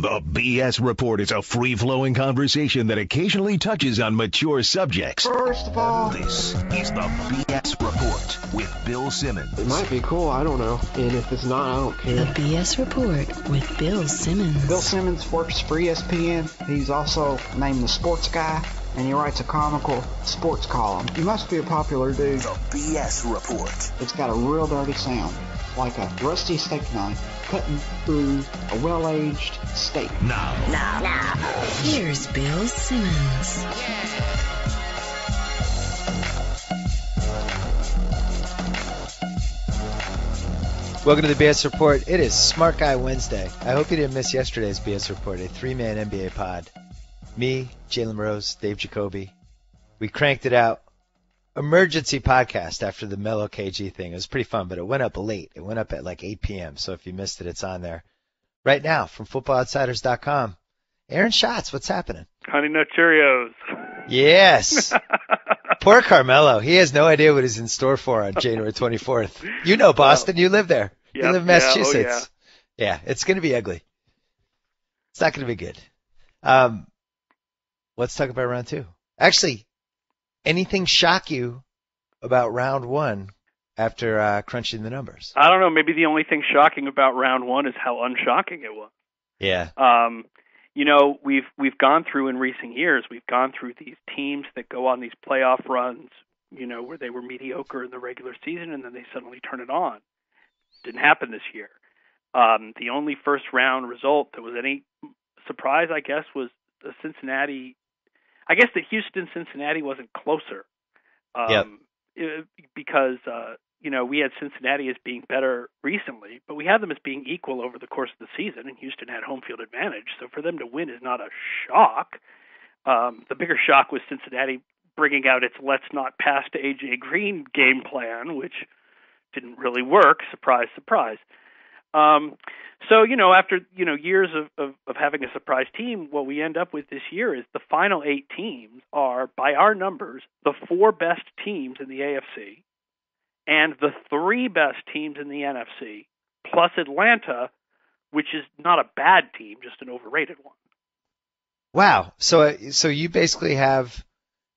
The BS Report is a free-flowing conversation that occasionally touches on mature subjects. First of all, This is the BS Report with Bill Simmons. it might be cool, I don't know. And if it's not, I don't care. The BS Report with Bill Simmons. Bill Simmons works for ESPN. He's also named the Sports Guy, and he writes a comical sports column. He must be a popular dude. The BS Report. It's got a real dirty sound, like a rusty steak knife cutting through a well-aged steak. Now. Here's Bill Simmons. Welcome to the BS Report. It is Smart Guy Wednesday. I hope you didn't miss yesterday's BS Report, a three-man NBA pod. Me, Jalen Rose, Dave Jacoby. We cranked it out. Emergency podcast after the Melo KG thing. It was pretty fun, but it went up late. It went up at like 8 p.m., so if you missed it, it's on there. Right now, from FootballOutsiders.com. Aaron Schatz, what's happening? Honey Nut Cheerios. Yes. Poor Carmelo. He has no idea what is in store for on January 24th. You know Boston. You live there. You live in Massachusetts. Yeah, it's going to be ugly. It's not going to be good. Let's talk about round two. Actually, anything shock you about round one after crunching the numbers? I don't know. Maybe the only thing shocking about round one is how unshocking it was. Yeah. You know, we've gone through in recent years, we've gone through these teams that go on these playoff runs, you know, where they were mediocre in the regular season and then they suddenly turn it on. Didn't happen this year. The only first round result that was any surprise, I guess, was Cincinnati. I guess that Houston-Cincinnati wasn't closer because, you know, we had Cincinnati as being better recently, but we had them as being equal over the course of the season, and Houston had home field advantage. So for them to win is not a shock. The bigger shock was Cincinnati bringing out its let's not pass to A.J. Green game plan, which didn't really work. Surprise, surprise. So, you know, after, you know, years of having a surprise team, what we end up with this year is the final 8 teams are, by our numbers, the 4 best teams in the AFC and the 3 best teams in the NFC, plus Atlanta, which is not a bad team, just an overrated one. Wow. So you basically have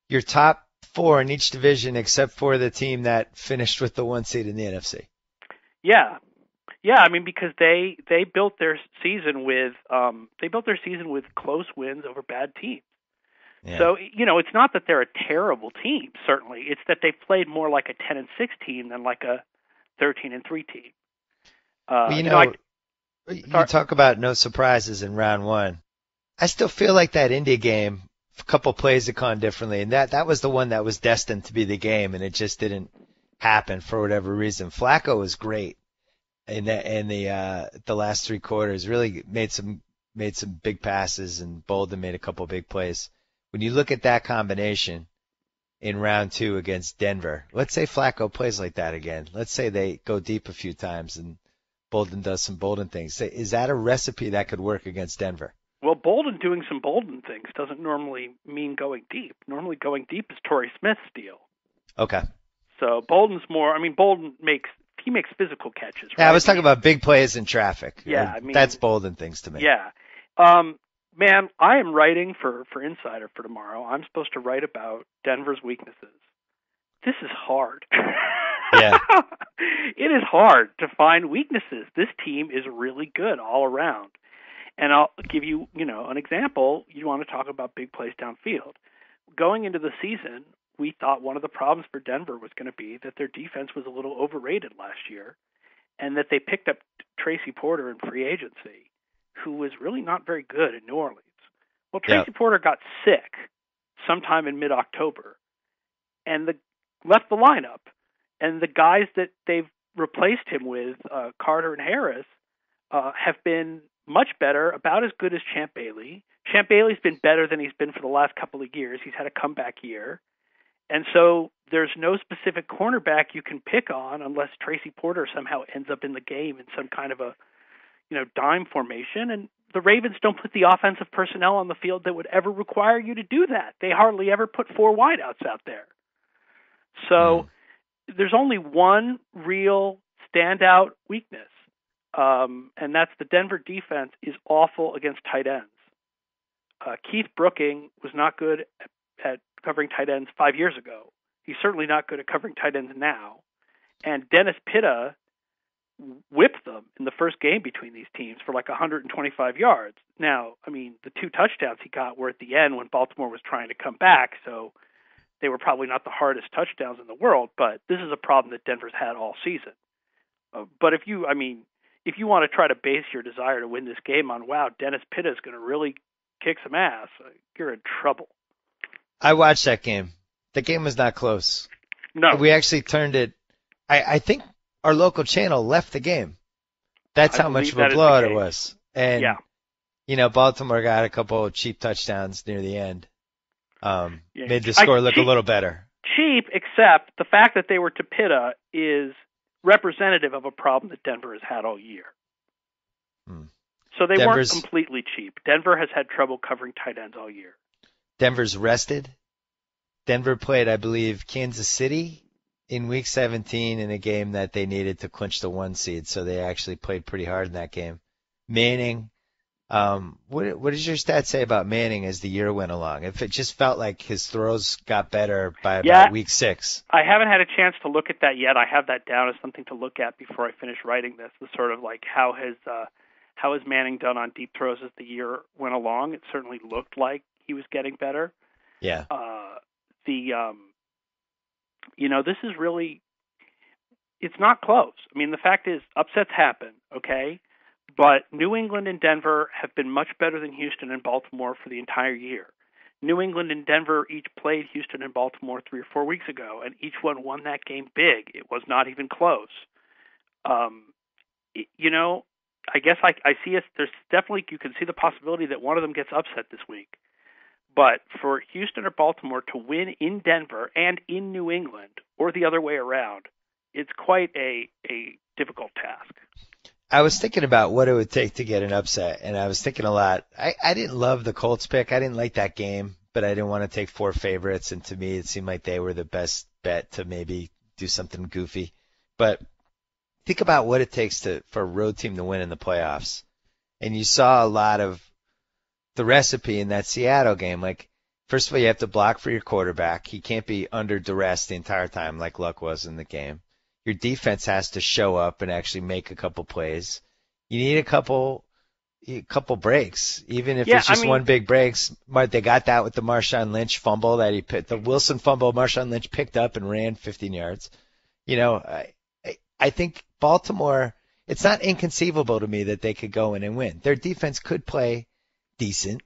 your top 4 in each division except for the team that finished with the 1 seed in the NFC. Yeah. Yeah, I mean, because they built their season with close wins over bad teams. Yeah. So, you know, it's not that they're a terrible team, certainly. It's that they've played more like a 10-6 team than like a 13-3 team. You talk about no surprises in round one. I still feel like that India game, a couple plays had gone differently, and that was the one that was destined to be the game, and it just didn't happen for whatever reason. Flacco was great in the last 3 quarters. Really made some big passes, and Bolden made a couple big plays. When you look at that combination in round 2 against Denver, let's say Flacco plays like that again. Let's say they go deep a few times and Bolden does some Bolden things. Is that a recipe that could work against Denver? Well, Bolden doing some Bolden things doesn't normally mean going deep. Normally going deep is Torrey Smith's deal. Okay. So Bolden's more, I mean, Bolden makes physical catches. Right? Yeah, I was talking about big plays in traffic. Yeah, I mean, that's Bolden things to me. Yeah. Man, I am writing for Insider for tomorrow. I'm supposed to write about Denver's weaknesses. This is hard. Yeah. It is hard to find weaknesses. This team is really good all around. And I'll give you, you know, an example. You want to talk about big plays downfield. Going into the season, we thought one of the problems for Denver was going to be that their defense was a little overrated last year and that they picked up Tracy Porter in free agency, who was really not very good in New Orleans. Well, Tracy Porter got sick sometime in mid-October and left the lineup. And the guys that they've replaced him with, Carter and Harris, have been much better, about as good as Champ Bailey. Champ Bailey's been better than he's been for the last couple of years. He's had a comeback year. And so there's no specific cornerback you can pick on unless Tracy Porter somehow ends up in the game in some kind of a, you know, dime formation. And the Ravens don't put the offensive personnel on the field that would ever require you to do that. They hardly ever put 4 wideouts out there. So there's only one real standout weakness. and that's the Denver defense is awful against tight ends. Keith Brooking was not good at covering tight ends 5 years ago. He's certainly not good at covering tight ends now. And Dennis Pitta whipped them in the first game between these teams for like 125 yards. Now, I mean, the 2 touchdowns he got were at the end when Baltimore was trying to come back, so they were probably not the hardest touchdowns in the world, but this is a problem that Denver's had all season. But if you want to try to base your desire to win this game on, wow, Dennis Pitta is going to really kick some ass, you're in trouble. I watched that game. The game was not close. No. We actually turned it. I think our local channel left the game. That's how much of a blowout it was. And, Baltimore got a couple of cheap touchdowns near the end. Made the score look a little better. Cheap, except the fact that they were to Pitta is representative of a problem that Denver has had all year. So they weren't completely cheap. Denver has had trouble covering tight ends all year. Denver's rested. Denver played, I believe, Kansas City in Week 17 in a game that they needed to clinch the 1 seed, so they actually played pretty hard in that game. Manning, what does your stats say about Manning as the year went along? If it just felt like his throws got better by about Week 6. I haven't had a chance to look at that yet. I have that down as something to look at before I finish writing this. The sort of like how has Manning done on deep throws as the year went along? It certainly looked like he was getting better. Yeah. This is really, it's not close. I mean, the fact is, upsets happen, okay? But New England and Denver have been much better than Houston and Baltimore for the entire year. New England and Denver each played Houston and Baltimore 3 or 4 weeks ago, and each one won that game big. It was not even close. I guess I see it. There's definitely, you can see the possibility that one of them gets upset this week. But for Houston or Baltimore to win in Denver and in New England, or the other way around, it's quite a difficult task. I was thinking about what it would take to get an upset, and I was thinking a lot. I didn't love the Colts pick. I didn't like that game, but I didn't want to take 4 favorites, and to me it seemed like they were the best bet to maybe do something goofy. But think about what it takes for a road team to win in the playoffs. And you saw a lot of the recipe in that Seattle game. Like, first of all, you have to block for your quarterback. He can't be under duress the entire time like Luck was in the game. Your defense has to show up and actually make a couple plays. You need a couple breaks, even if it's just one big breaks. They got that with the Marshawn Lynch fumble that he picked. The Wilson fumble Marshawn Lynch picked up and ran 15 yards. I think Baltimore, it's not inconceivable to me that they could go in and win. Their defense could play decent.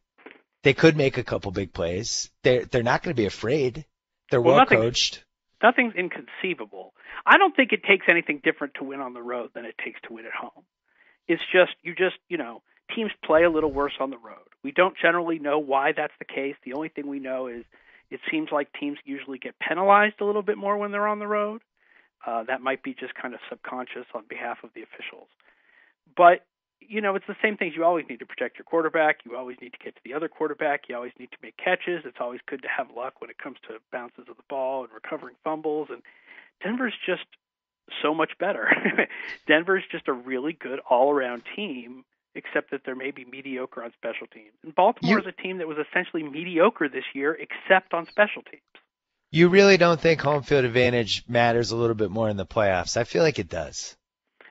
They could make a couple big plays. They're not going to be afraid. They're well coached. Nothing's inconceivable. I don't think it takes anything different to win on the road than it takes to win at home. It's just, teams play a little worse on the road. We don't generally know why that's the case. The only thing we know is it seems like teams usually get penalized a little bit more when they're on the road. That might be just kind of subconscious on behalf of the officials. But, it's the same things. You always need to protect your quarterback. You always need to get to the other quarterback. You always need to make catches. It's always good to have luck when it comes to bounces of the ball and recovering fumbles. And Denver's just so much better. Denver's just a really good all-around team, except that they're maybe mediocre on special teams. And Baltimore is a team that was essentially mediocre this year, except on special teams. You really don't think home field advantage matters a little bit more in the playoffs? I feel like it does.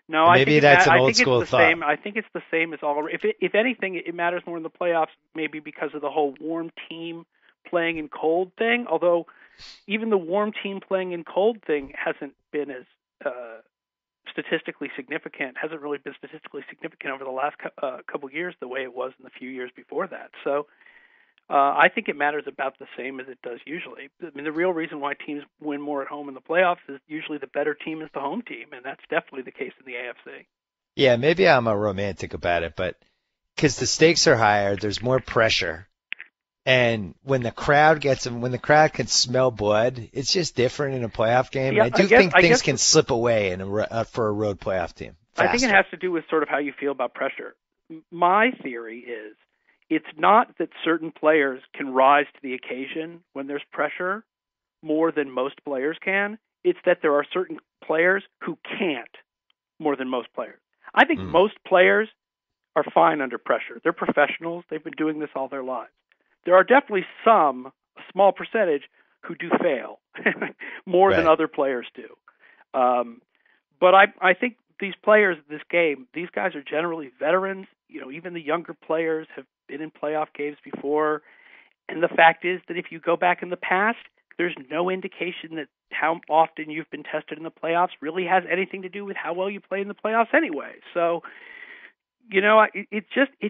No, maybe that's an old school thought. I think it's the same as all. If anything, it matters more in the playoffs, maybe because of the whole warm team playing in cold thing. Although even the warm team playing in cold thing hasn't been as statistically significant. Hasn't really been statistically significant over the last couple of years, the way it was in the few years before that. So I think it matters about the same as it does usually. I mean, the real reason why teams win more at home in the playoffs is usually the better team is the home team, and that's definitely the case in the AFC. Yeah, maybe I'm a romantic about it, but because the stakes are higher, there's more pressure, and when the crowd can smell blood, it's just different in a playoff game. Yeah, I think things can slip away for a road playoff team faster. I think it has to do with sort of how you feel about pressure. My theory is, it's not that certain players can rise to the occasion when there's pressure more than most players can. It's that there are certain players who can't more than most players. I think most players are fine under pressure. They're professionals. They've been doing this all their lives. There are definitely a small percentage, who do fail more than other players do. But I think these players in this game, these guys are generally veterans. Even the younger players have been in playoff games before. And the fact is that if you go back in the past, there's no indication that how often you've been tested in the playoffs really has anything to do with how well you play in the playoffs anyway. So, it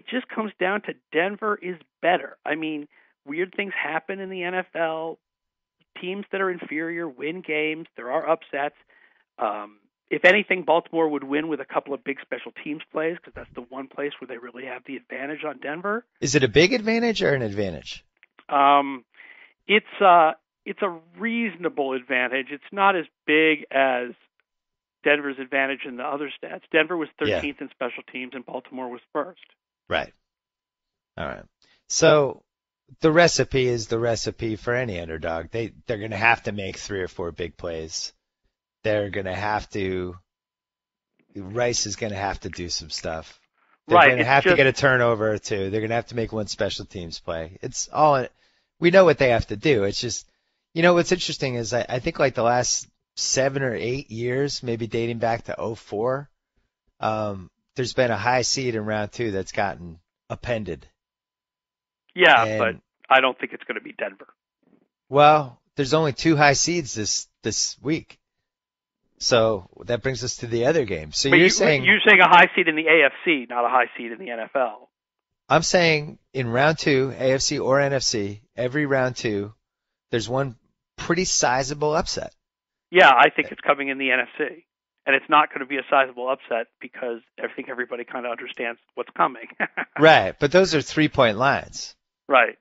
just comes down to Denver is better. I mean, weird things happen in the NFL. Teams that are inferior win games. There are upsets. If anything, Baltimore would win with a couple of big special teams plays because that's the one place where they really have the advantage on Denver. Is it a big advantage or an advantage? It's a reasonable advantage. It's not as big as Denver's advantage in the other stats. Denver was 13th in special teams and Baltimore was first. Right. All right. So the recipe is the recipe for any underdog. They're going to have to make 3 or 4 big plays. They're going to have to – Rice is going to have to do some stuff. They're going to have to get a turnover or two. They're going to have to make one special teams play. It's all – we know what they have to do. It's just – what's interesting is I think like the last 7 or 8 years, maybe dating back to 2004, there's been a high seed in round 2 that's gotten appended. Yeah, but I don't think it's going to be Denver. Well, there's only 2 high seeds this week. So that brings us to the other game. So you're saying a high seed in the AFC, not a high seed in the NFL. I'm saying in round 2, AFC or NFC, every round 2, there's one pretty sizable upset. Yeah, I think it's coming in the NFC. And it's not going to be a sizable upset because I think everybody kind of understands what's coming. Right, but those are 3-point lines. Right.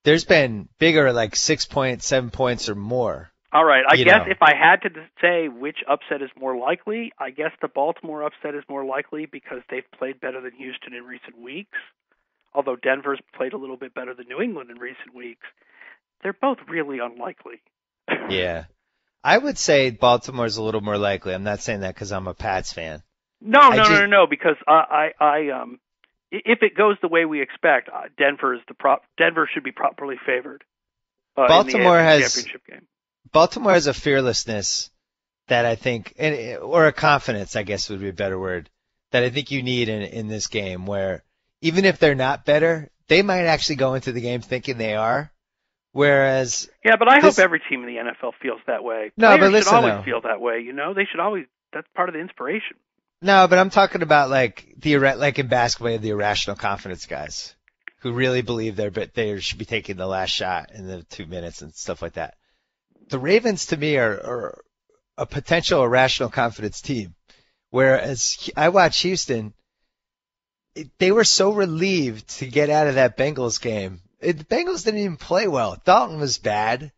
There's been bigger, like 6 points, 7 points or more. All right. I guess if I had to say which upset is more likely, I guess the Baltimore upset is more likely because they've played better than Houston in recent weeks. Although Denver's played a little bit better than New England in recent weeks. They're both really unlikely. Yeah. I would say Baltimore's a little more likely. I'm not saying that because I'm a Pats fan. No, because if it goes the way we expect, Denver should be properly favored in the championship game. Baltimore has a fearlessness that I think, or a confidence, I guess would be a better word, that I think you need in this game where even if they're not better, they might actually go into the game thinking they are. Whereas, yeah, but I hope every team in the NFL feels that way. No, Players but listen, should always feel that way. They should always. That's part of the inspiration. No, but I'm talking about like in basketball, the irrational confidence guys who really believe they should be taking the last shot in the 2 minutes and stuff like that. The Ravens to me are a potential irrational confidence team. Whereas I watched Houston, they were so relieved to get out of that Bengals game. The Bengals didn't even play well. Dalton was bad.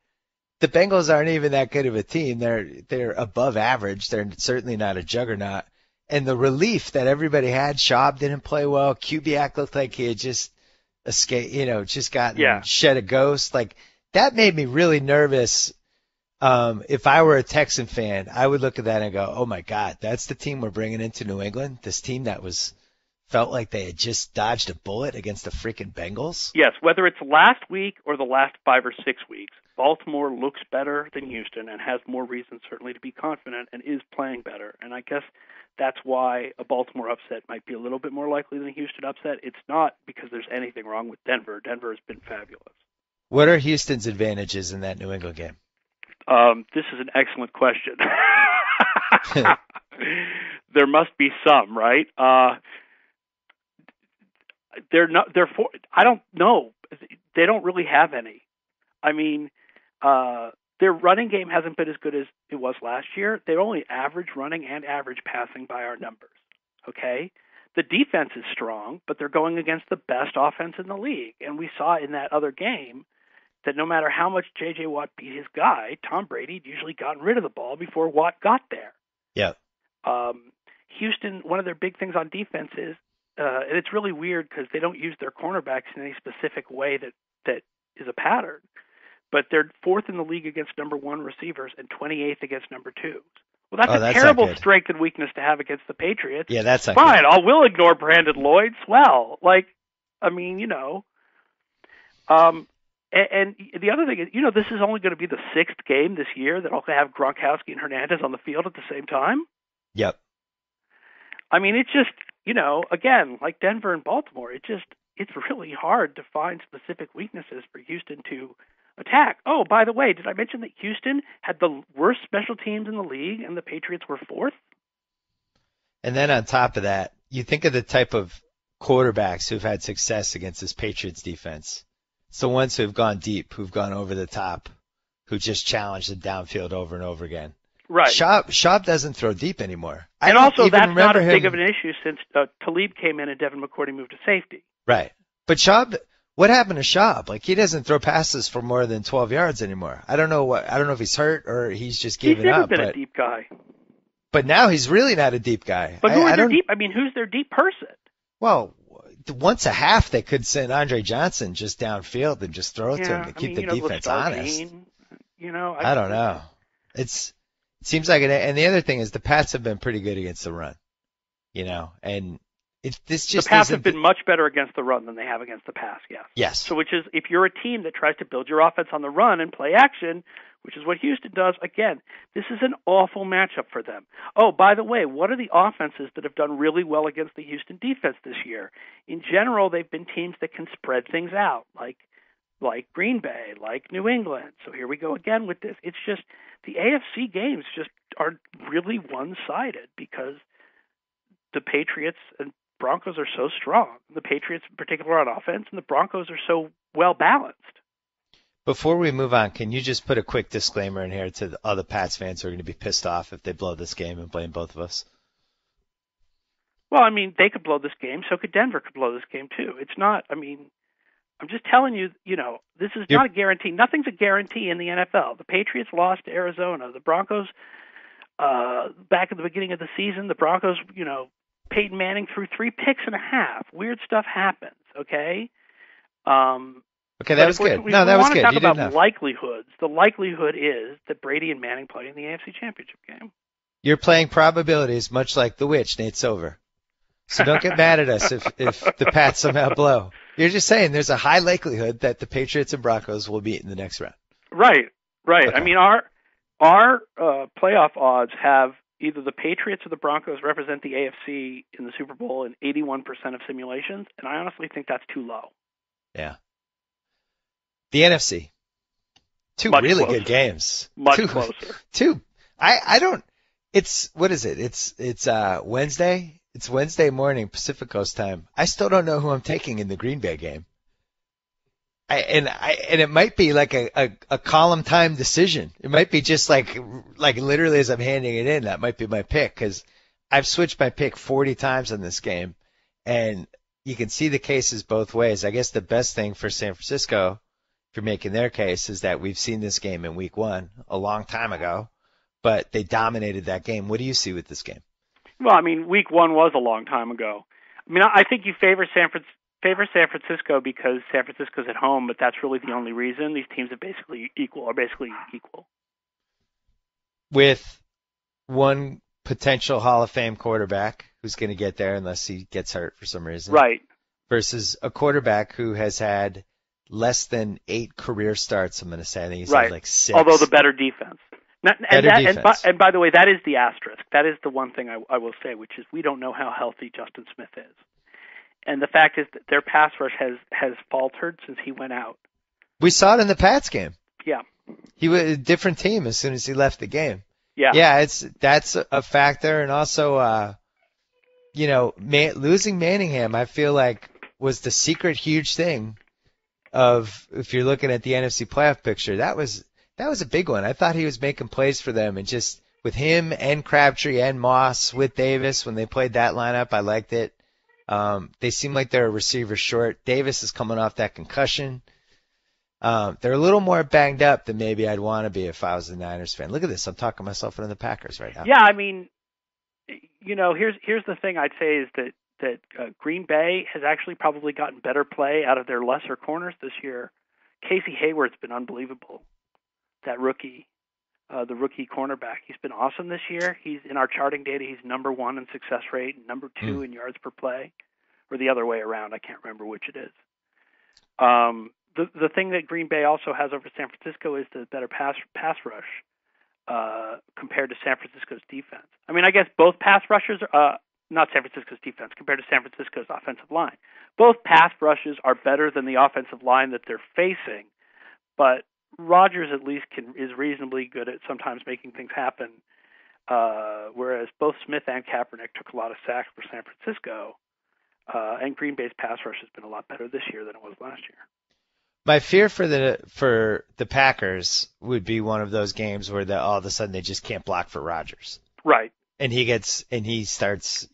The Bengals aren't even that good of a team. They're above average. They're certainly not a juggernaut. And the relief that everybody had, Schaub didn't play well. Kubiak looked like he had just escaped, just gotten shed a ghost. Like that made me really nervous. If I were a Texan fan, I would look at that and go, oh my God, that's the team we're bringing into New England. This team that felt like they had just dodged a bullet against the freaking Bengals. Yes, whether it's last week or the last 5 or 6 weeks, Baltimore looks better than Houston and has more reason certainly to be confident and is playing better. And I guess that's why a Baltimore upset might be a little bit more likely than a Houston upset. It's not because there's anything wrong with Denver. Denver has been fabulous. What are Houston's advantages in that New England game? This is an excellent question. There must be some, right? I don't know. They don't really have any. I mean, their running game hasn't been as good as it was last year. They're only average running and average passing by our numbers. Okay? The defense is strong, but they're going against the best offense in the league. And we saw in that other game that no matter how much J.J. Watt beat his guy, Tom Brady had usually gotten rid of the ball before Watt got there. Yeah. Houston, one of their big things on defense is, and it's really weird because they don't use their cornerbacks in any specific way that is a pattern, but they're 4th in the league against number 1 receivers and 28th against number 2s. Well, that's a that's terrible not good. strength and weakness to have against the Patriots. Yeah, that's not fine. good. We'll ignore Brandon Lloyd. Swell. Like, I mean, you know. And the other thing is, you know, this is only going to be the 6th game this year that I'll have Gronkowski and Hernandez on the field at the same time. Yep. I mean, it's just, you know, again, like Denver and Baltimore, it's really hard to find specific weaknesses for Houston to attack. Oh, by the way, did I mention that Houston had the worst special teams in the league and the Patriots were 4th? And then on top of that, you think of the type of quarterbacks who've had success against this Patriots defense. It's the ones who've gone deep, who've gone over the top, who just challenge the downfield over and over again. Right. Schaub doesn't throw deep anymore. And also, that's not as big him. of an issue since Talib came in and Devin McCourty moved to safety. Right. But Schaub, what happened to Schaub? Like, he doesn't throw passes for more than 12 yards anymore. I don't know if he's hurt or he's just giving up. He's never been a deep guy. But now he's really not a deep guy. But who is their deep? I mean, who's their deep person? Well, once a half they could send Andre Johnson just downfield and just throw it to him to keep the defense honest. You know, I don't know. It seems like it. And the other thing is the Pats have been pretty good against the run. You know, and this just the Pats have been much better against the run than they have against the pass. Yes. Yes. So, which is if you're a team that tries to build your offense on the run and play action, which is what Houston does. Again, this is an awful matchup for them. Oh, by the way, what are the offenses that have done really well against the Houston defense this year? In general, they've been teams that can spread things out, like Green Bay, like New England. So here we go again with this. It's just the AFC games just are really one-sided because the Patriots and Broncos are so strong. The Patriots in particular on offense, and the Broncos are so well-balanced. Before we move on, can you just put a quick disclaimer in here to the other Pats fans who are going to be pissed off if they blow this game and blame both of us? Well, I mean, they could blow this game. So could Denver could blow this game too. It's not, I mean, I'm just telling you, you know, this is not a guarantee. Nothing's a guarantee in the NFL. The Patriots lost to Arizona. The Broncos, back at the beginning of the season, the Broncos, you know, Peyton Manning threw 3 picks and a half. Weird stuff happens, okay? Okay, that was good. No, that was good. We want to talk about likelihoods. The likelihood is that Brady and Manning play in the AFC Championship game. You're playing probabilities much like the witch, Nate Silver. So don't get mad at us if the Pats somehow blow. You're just saying there's a high likelihood that the Patriots and Broncos will meet in the next round. Right. Okay. I mean, our playoff odds have either the Patriots or the Broncos represent the AFC in the Super Bowl in 81% of simulations, and I honestly think that's too low. Yeah. The NFC. Two Much really closer. Good games. Much closer. I don't, what is it? It's Wednesday. It's Wednesday morning Pacific Coast time. I still don't know who I'm taking in the Green Bay game. And it might be like a column time decision. It might be just like literally as I'm handing it in, that might be my pick because I've switched my pick 40 times in this game and you can see the cases both ways. I guess the best thing for San Francisco, if you're making their case, is that we've seen this game in week 1 a long time ago, but they dominated that game. What do you see with this game? Well, I mean, week 1 was a long time ago. I mean, I think you favor San Francisco because San Francisco's at home, but that's really the only reason. These teams are basically equal. With one potential Hall of Fame quarterback who's going to get there unless he gets hurt for some reason. Right. Versus a quarterback who has had less than 8 career starts, I'm going to say. I think he's right. had like 6. Although the better defense. Defense. And by the way, that is the asterisk. That is the one thing I will say, which is we don't know how healthy Justin Smith is. And the fact is that their pass rush has faltered since he went out. We saw it in the Pats game. Yeah. He was a different team as soon as he left the game. Yeah. Yeah, that's a factor. And also, losing Manningham, I feel like was the secret huge thing of, if you're looking at the NFC playoff picture, that was a big one. I thought he was making plays for them, and just with him and Crabtree and Moss with Davis, when they played that lineup, I liked it. They seem like they're a receiver short. Davis is coming off that concussion. They're a little more banged up than maybe I'd want to be if I was a Niners fan. Look at this. I'm talking myself into the Packers right now. Yeah, I mean, here's the thing I'd say is that Green Bay has actually probably gotten better play out of their lesser corners this year. Casey Hayward's been unbelievable, that rookie. the rookie cornerback. He's been awesome this year. He's in our charting data. He's number 1 in success rate and number 2 in yards per play, or the other way around. I can't remember which it is. The thing that Green Bay also has over San Francisco is the better pass rush compared to San Francisco's defense. I mean, I guess both pass rushers, not San Francisco's defense, compared to San Francisco's offensive line. Both pass rushes are better than the offensive line that they're facing, but Rodgers at least is reasonably good at sometimes making things happen, whereas both Smith and Kaepernick took a lot of sacks for San Francisco, and Green Bay's pass rush has been a lot better this year than it was last year. My fear for the Packers would be one of those games where all of a sudden they just can't block for Rodgers. Right. And he starts,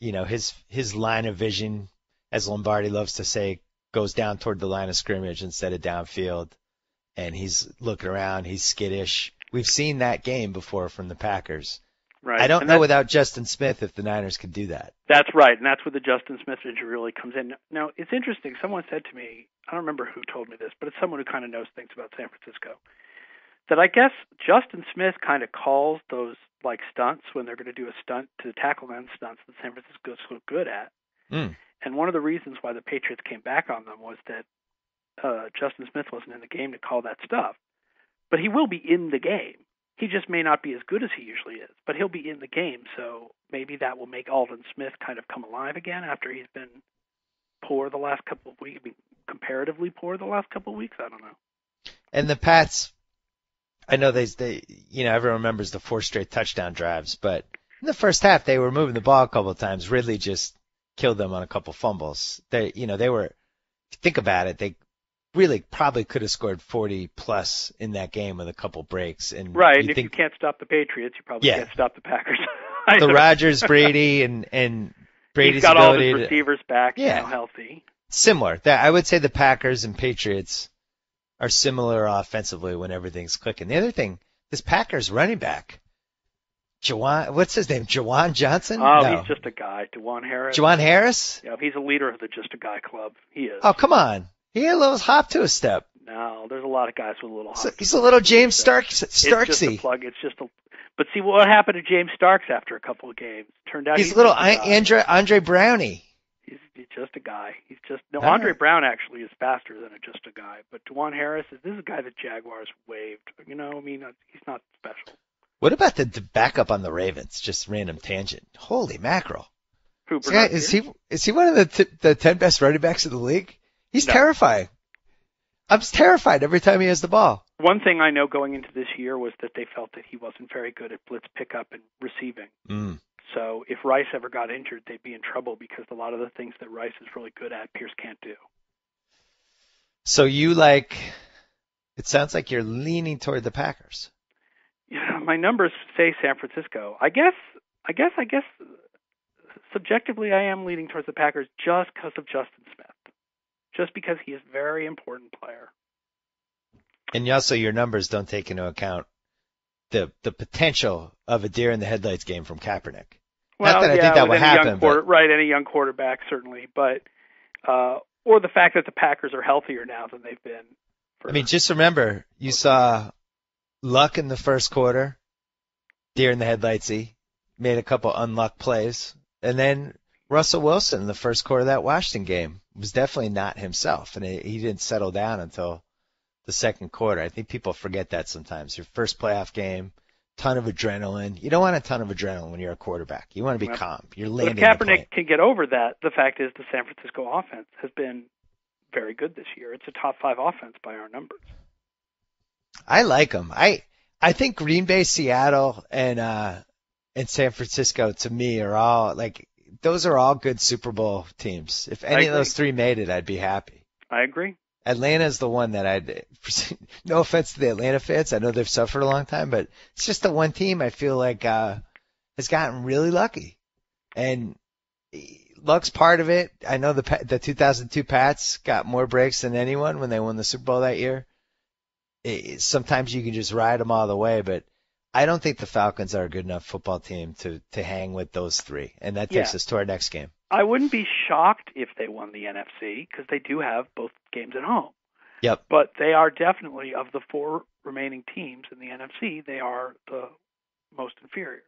his line of vision, as Lombardi loves to say, goes down toward the line of scrimmage instead of downfield. And he's looking around, he's skittish. We've seen that game before from the Packers. Right. I don't know without Justin Smith if the Niners could do that. That's right, and that's where the Justin Smith injury really comes in. Now, it's interesting. Someone said to me, I don't remember who told me this, but it's someone who kind of knows things about San Francisco, that I guess Justin Smith kind of calls those like stunts when they're going to do a stunt to tackle end stunts that San Francisco's so good at. And one of the reasons why the Patriots came back on them was that Justin Smith wasn't in the game to call that stuff. But he will be in the game. He just may not be as good as he usually is, but he'll be in the game, so maybe that will make Aldon Smith kind of come alive again after he's been poor the last couple of weeks, comparatively poor the last couple of weeks, I don't know. And the Pats, I know they everyone remembers the 4 straight touchdown drives, but in the first half they were moving the ball a couple of times. Ridley just killed them on a couple fumbles. They were, think about it, they really probably could have scored 40 plus in that game with a couple breaks. And right, and if you can't stop the Patriots, you probably can't stop the Packers. The Rodgers, Brady, and Brady's he's got ability all his receivers back, healthy. Similar. I would say the Packers and Patriots are similar offensively when everything's clicking. The other thing, this Packers running back, what's his name? Jawan Johnson? Oh, no. He's just a guy. Jawan Harris. Jawan Harris? Yeah, he's a leader of the Just a Guy club. He is. Oh, come on. He had a little hop to his step. No, there's a lot of guys with a little hop. He's a little James Starksy. It's just a plug. But see what happened to James Starks after a couple of games? Turned out he's a little Andre Brownie. He's just a guy. Andre Brown actually is faster than just a guy. But Jawan Harris this is a guy that Jaguars waived. He's not special. What about the backup on the Ravens? Just random tangent. Holy mackerel! Is he one of the 10 best running backs in the league? He's terrifying. I'm terrified every time he has the ball. One thing I know going into this year was that they felt that he wasn't very good at blitz pickup and receiving. So if Rice ever got injured, they'd be in trouble because a lot of the things that Rice is really good at, Pierce can't do. So it sounds like you're leaning toward the Packers. Yeah, my numbers say San Francisco. I guess subjectively I am leaning towards the Packers just because of Justin Smith. Just because he is a very important player. And also your numbers don't take into account the potential of a deer in the headlights game from Kaepernick. Well, not that I think that will happen. Right, any young quarterback certainly, but or the fact that the Packers are healthier now than they've been. Just remember, you saw Luck in the first quarter, deer in the headlightsy, made a couple unluck plays, and then Russell Wilson in the first quarter of that Washington game was definitely not himself, and he didn't settle down until the second quarter. I think people forget that sometimes. Your first playoff game, ton of adrenaline. You don't want a ton of adrenaline when you're a quarterback. You want to be calm. You're landing. But if Kaepernick can get over that, the fact is the San Francisco offense has been very good this year. It's a top 5 offense by our numbers. I like them. I think Green Bay, Seattle, and San Francisco to me are all those are all good Super Bowl teams. If any of those 3 made it, I'd be happy. I agree. Atlanta's the one that no offense to the Atlanta fans, I know they've suffered a long time, but it's just the one team I feel like has gotten really lucky. And luck's part of it. I know the 2002 Pats got more breaks than anyone when they won the Super Bowl that year. Sometimes you can just ride them all the way, but I don't think the Falcons are a good enough football team to hang with those 3, and that takes us to our next game. I wouldn't be shocked if they won the NFC because they do have both games at home. Yep. But they are definitely, of the 4 remaining teams in the NFC, they are the most inferior.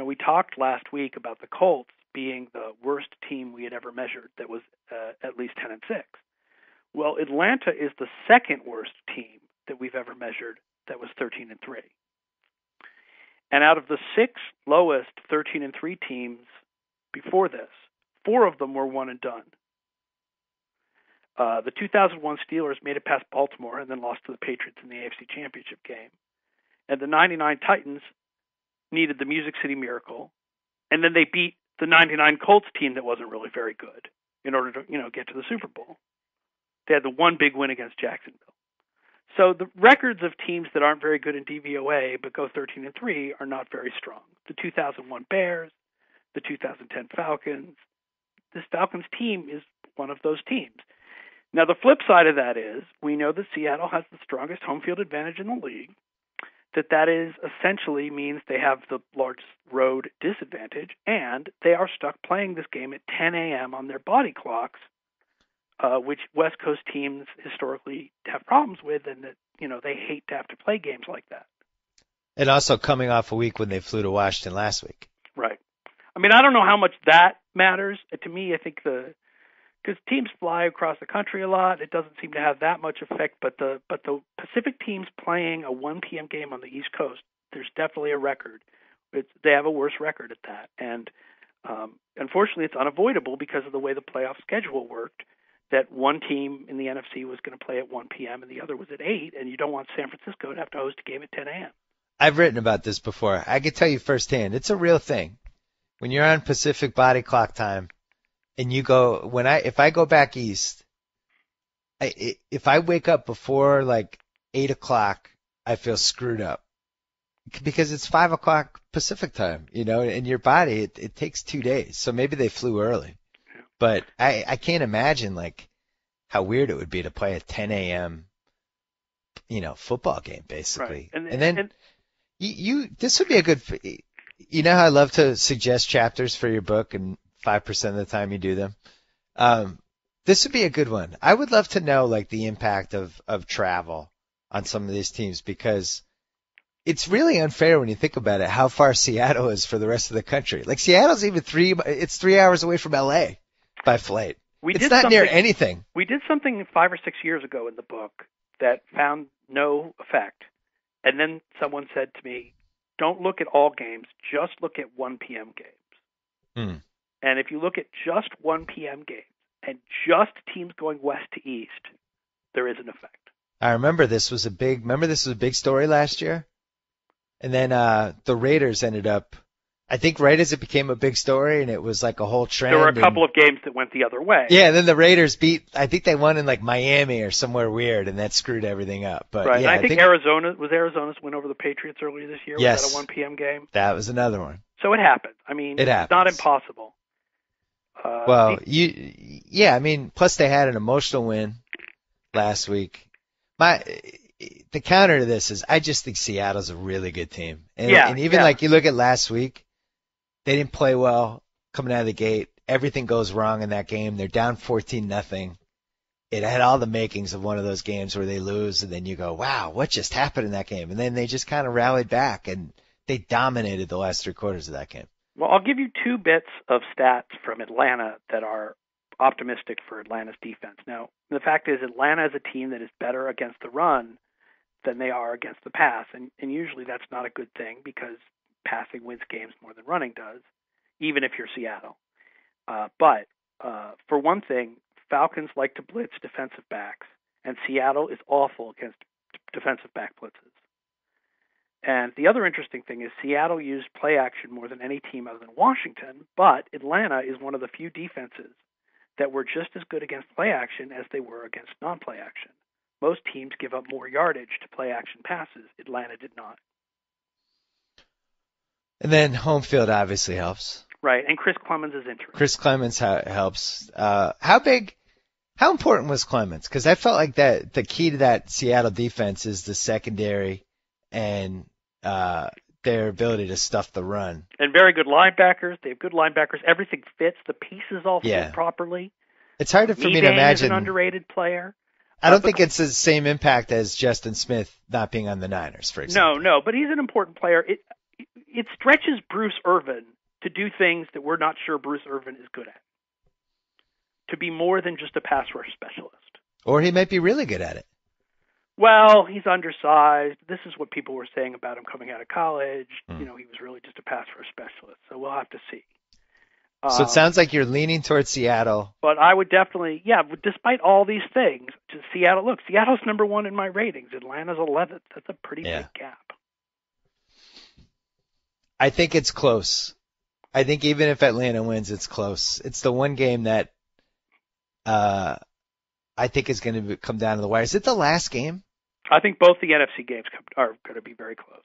We talked last week about the Colts being the worst team we had ever measured that was at least 10-6. Well, Atlanta is the second worst team that we've ever measured that was 13-3. And out of the 6 lowest 13-3 teams before this, 4 of them were one and done. The 2001 Steelers made it past Baltimore and then lost to the Patriots in the AFC Championship game. And the 99 Titans needed the Music City Miracle, and then they beat the 99 Colts team that wasn't really very good in order to, get to the Super Bowl. They had the one big win against Jacksonville. So the records of teams that aren't very good in DVOA but go 13-3 are not very strong. The 2001 Bears, the 2010 Falcons. This Falcons team is one of those teams. Now, the flip side of that is we know that Seattle has the strongest home field advantage in the league, that is essentially means they have the largest road disadvantage, and they are stuck playing this game at 10 a.m. on their body clocks, which West Coast teams historically have problems with, and that, they hate to have to play games like that. And also coming off a week when they flew to Washington last week. Right. I mean, I don't know how much that matters. To me, I think because teams fly across the country a lot, it doesn't seem to have that much effect. But the Pacific teams playing a 1 p.m. game on the East Coast, there's definitely a record. They have a worse record at that, and unfortunately, it's unavoidable because of the way the playoff schedule worked. That one team in the NFC was going to play at 1 p.m. and the other was at 8, and you don't want San Francisco to have to host a game at 10 a.m. I've written about this before. I can tell you firsthand, it's a real thing. When you're on Pacific body clock time, and you go if I go back east, if I wake up before like 8 o'clock, I feel screwed up because it's 5 o'clock Pacific time, and your body it takes 2 days. So maybe they flew early, but I can't imagine like how weird it would be to play a 10 a.m. Football game basically, right. And then this would be a good. How I love to suggest chapters for your book and 5% of the time you do them. This would be a good one. I would love to know like the impact of travel on some of these teams because it's really unfair when you think about it how far Seattle is for the rest of the country. Like Seattle's even 3 hours away from LA by flight. It's not near anything. We did something 5 or 6 years ago in the book that found no effect. And then someone said to me, don't look at all games, just look at 1 p.m. games. And if you look at just 1 p.m. games and just teams going west to east, there is an effect. I remember this was a big story last year. And then the Raiders ended up, I think right as it became a big story and it was like a whole trend. There were a couple of games that went the other way. Yeah, and then the Raiders I think they won in like Miami or somewhere weird and that screwed everything up. But right, yeah, and I think Arizona's win over the Patriots earlier this year? Yes. Was that a 1 p.m. game? That was another one. So it happened. I mean, it's not impossible. Plus they had an emotional win last week. The counter to this is I just think Seattle's a really good team. And even like you look at last week, they didn't play well coming out of the gate. Everything goes wrong in that game. They're down 14-0. It had all the makings of one of those games where they lose and then you go, wow, what just happened in that game? And then they just kind of rallied back and they dominated the last 3 quarters of that game. Well, I'll give you 2 bits of stats from Atlanta that are optimistic for Atlanta's defense. Now, the fact is Atlanta is a team that is better against the run than they are against the pass, and usually that's not a good thing because passing wins games more than running does, even if you're Seattle. But for one thing, Falcons like to blitz defensive backs, and Seattle is awful against defensive back blitzes. And the other interesting thing is Seattle used play action more than any team other than Washington, but Atlanta is one of the few defenses that were just as good against play action as they were against non-play action. Most teams give up more yardage to play action passes. Atlanta did not. And then home field obviously helps. Right, and Chris Clemens is interesting. Chris Clemens helps. How important was Clemens? Because I felt like that the key to that Seattle defense is the secondary and their ability to stuff the run. And very good linebackers. They have good linebackers. Everything fits. The pieces all fit properly. It's hard for me to imagine. Is an underrated player. I don't think it's the same impact as Justin Smith not being on the Niners, for example. No, but he's an important player. It stretches Bruce Irvin to do things that we're not sure Bruce Irvin is good at. To be more than just a pass rush specialist. Or he might be really good at it. Well, he's undersized. This is what people were saying about him coming out of college. He was really just a pass rush specialist. So we'll have to see. So it sounds like you're leaning towards Seattle. But I would definitely, despite all these things, Seattle's number 1 in my ratings. Atlanta's 11th. That's a pretty big gap. I think it's close. I think even if Atlanta wins, it's close. It's the one game that I think is going to come down to the wire. Is it the last game? I think both the NFC games are going to be very close.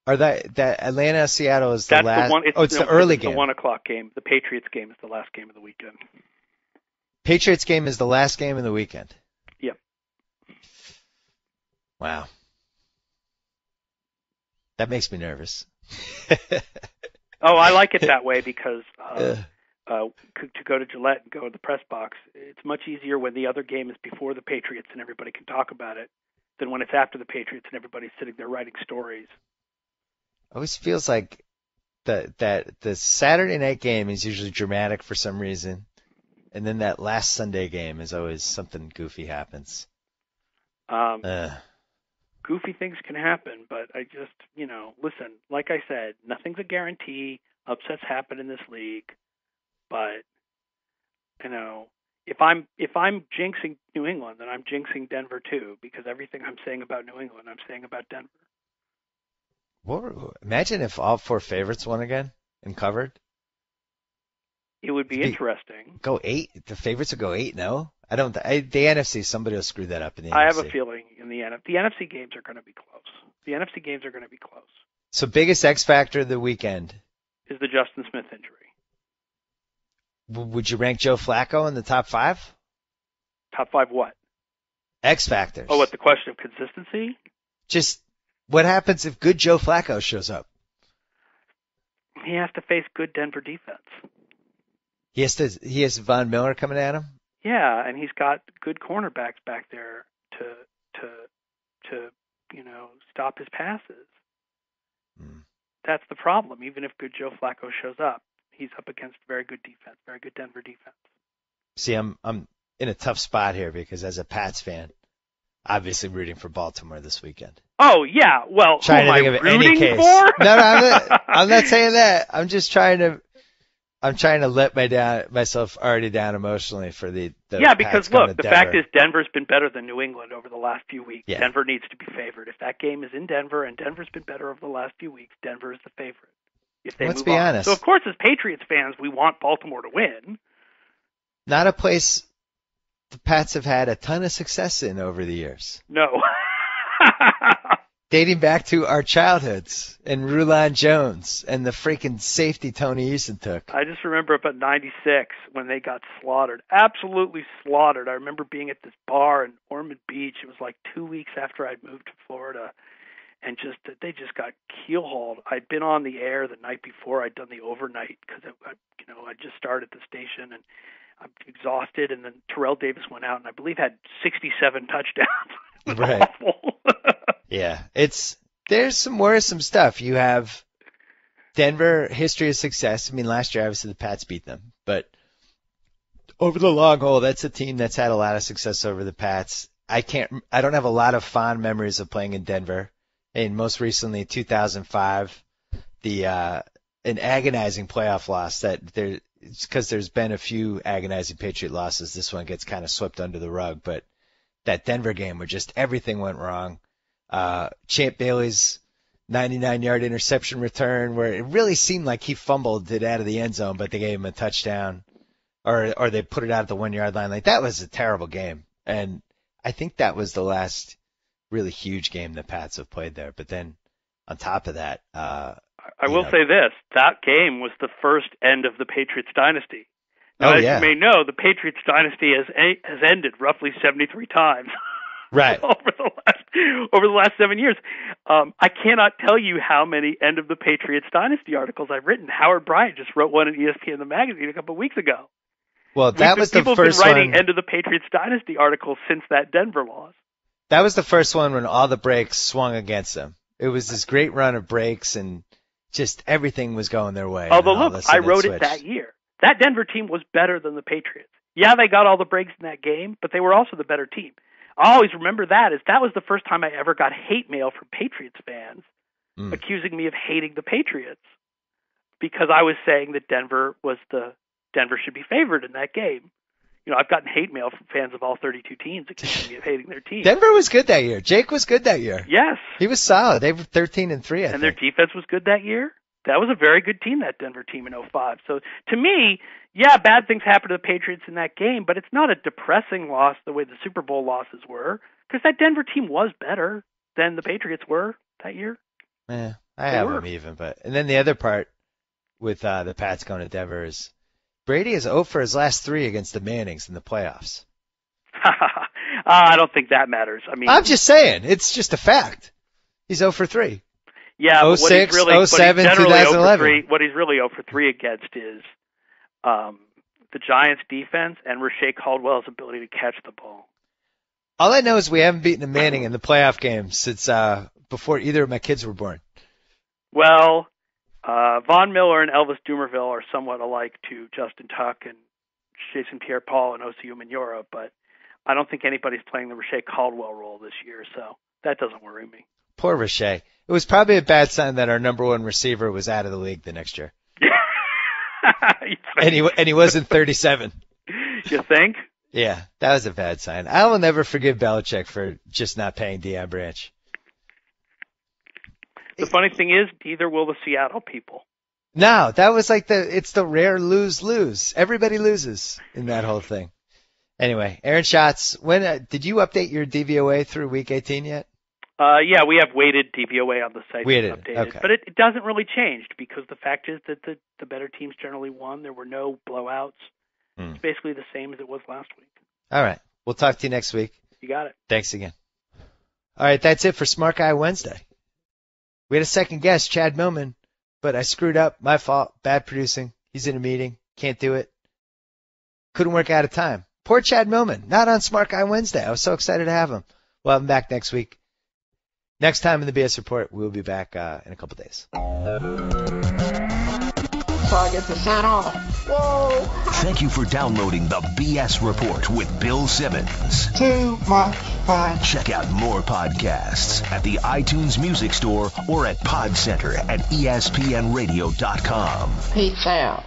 Or that Atlanta Seattle is the last. It's the early game. The 1:00 game. The Patriots game is the last game of the weekend. Patriots game is the last game of the weekend. Yep. Wow. That makes me nervous. I like it that way because to go to Gillette and go to the press box, it's much easier when the other game is before the Patriots and everybody can talk about it than when it's after the Patriots and everybody's sitting there writing stories. Always feels like that the Saturday night game is usually dramatic for some reason, and then that last Sunday game is always something goofy happens. Goofy things can happen, but I just, listen, like I said, nothing's a guarantee. Upsets happen in this league, but if I'm jinxing New England, then I'm jinxing Denver too, because everything I'm saying about New England, I'm saying about Denver. Imagine if all 4 favorites won again and covered. It would be interesting. Go 8. The favorites would go 8-0. The NFC, somebody will screw that up in the NFC. I have a feeling in the NFC games are going to be close. So biggest X factor of the weekend is the Justin Smith injury. Would you rank Joe Flacco in the top 5? Top 5 what? X factors. Oh, what, the question of consistency? Just what happens if good Joe Flacco shows up? He has to face good Denver defense. He has Von Miller coming at him? Yeah, and he's got good cornerbacks back there to stop his passes. That's the problem. Even if good Joe Flacco shows up, he's up against very good defense, very good Denver defense. See, I'm in a tough spot here because as a Pats fan, obviously rooting for Baltimore this weekend. Oh yeah, well, trying who to am think I of any rooting case. for? No, I'm not saying that. I'm just trying to let myself already down emotionally for the because Pats going look, to the Denver. fact is Denver's been better than New England over the last few weeks. Yeah. Denver needs to be favored. If that game is in Denver and Denver's been better over the last few weeks, Denver is the favorite. If they Let's move be on. honest. So of course, as Patriots fans, we want Baltimore to win. Not a place the Pats have had a ton of success in over the years. No. Dating back to our childhoods and Rulon Jones and the freaking safety Tony Eason took. I just remember about 96 when they got slaughtered. Absolutely slaughtered. I remember being at this bar in Ormond Beach. It was like 2 weeks after I'd moved to Florida. And they just got keel-hauled. I'd been on the air the night before. I'd done the overnight because I just started the station and I'm exhausted. And then Terrell Davis went out and I believe had 67 touchdowns. It was Right. awful. Yeah, there's some worrisome stuff. You have Denver history of success. I mean, last year obviously the Pats beat them, but over the long haul, that's a team that's had a lot of success over the Pats. I don't have a lot of fond memories of playing in Denver. And most recently, 2005, an agonizing playoff loss because there's been a few agonizing Patriot losses. This one gets kind of swept under the rug, but that Denver game where just everything went wrong. Champ Bailey's 99-yard interception return where it really seemed like he fumbled it out of the end zone, but they gave him a touchdown or they put it out at the 1-yard line. Like that was a terrible game. And I think that was the last really huge game the Pats have played there. But then on top of that, I will say this, that game was the first end of the Patriots dynasty. Now, as you may know, the Patriots dynasty has ended roughly 73 times. Right. over the last 7 years. I cannot tell you how many end of the Patriots dynasty articles I've written. Howard Bryant just wrote one in ESPN the magazine a couple of weeks ago. Well, that was the People first have been writing one. End of the Patriots Dynasty articles since that Denver loss. That was the first one when all the breaks swung against them. It was this great run of breaks and just everything was going their way. Although, and all of look, a sudden I wrote it switched. that year. That Denver team was better than the Patriots. Yeah, they got all the breaks in that game, but they were also the better team. I always remember that was the first time I ever got hate mail from Patriots fans accusing me of hating the Patriots because I was saying that Denver should be favored in that game. You know, I've gotten hate mail from fans of all 32 teams accusing me of hating their team. Denver was good that year. Jake was good that year. Yes. He was solid. They were 13-3, I think. And their defense was good that year. That was a very good team, that Denver team in 2005. So to me, yeah, bad things happened to the Patriots in that game, but it's not a depressing loss the way the Super Bowl losses were, because that Denver team was better than the Patriots were that year. Yeah, I have them even. And then the other part with the Pats going to Denver is Brady is 0 for his last 3 against the Mannings in the playoffs. I don't think that matters. I mean, I'm just saying. It's just a fact. He's 0 for 3. Yeah, but 06, 07, 2011. What he's really 0 for 3 against is the Giants' defense and Rashae Caldwell's ability to catch the ball. All I know is we haven't beaten a Manning in the playoff game since before either of my kids were born. Well, Von Miller and Elvis Dumervil are somewhat alike to Justin Tuck and Jason Pierre-Paul and Osi Umenyiora, but I don't think anybody's playing the Rashae Caldwell role this year, so that doesn't worry me. Poor Rashae. It was probably a bad sign that our number 1 receiver was out of the league the next year. and he wasn't 37. You think? Yeah, that was a bad sign. I will never forgive Belichick for just not paying Deion Branch. The funny thing is, neither will the Seattle people. No, that was like it's the rare lose-lose. Everybody loses in that whole thing. Anyway, Aaron Schatz, when did you update your DVOA through week 18 yet? Yeah, we have weighted DVOA on the site. Updated. Okay. But it doesn't really change because the fact is that the better teams generally won. There were no blowouts. It's basically the same as it was last week. All right. We'll talk to you next week. You got it. Thanks again. All right, that's it for Smart Guy Wednesday. We had a second guest, Chad Millman, but I screwed up. My fault. Bad producing. He's in a meeting. Can't do it. Couldn't work out of time. Poor Chad Millman. Not on Smart Guy Wednesday. I was so excited to have him. We'll have him back next week. Next time in the BS Report, we'll be back in a couple days. So I get to sign off. Whoa! Thank you for downloading the BS Report with Bill Simmons. Too much fun. Check out more podcasts at the iTunes Music Store or at Pod Center at ESPNradio.com. Peace out.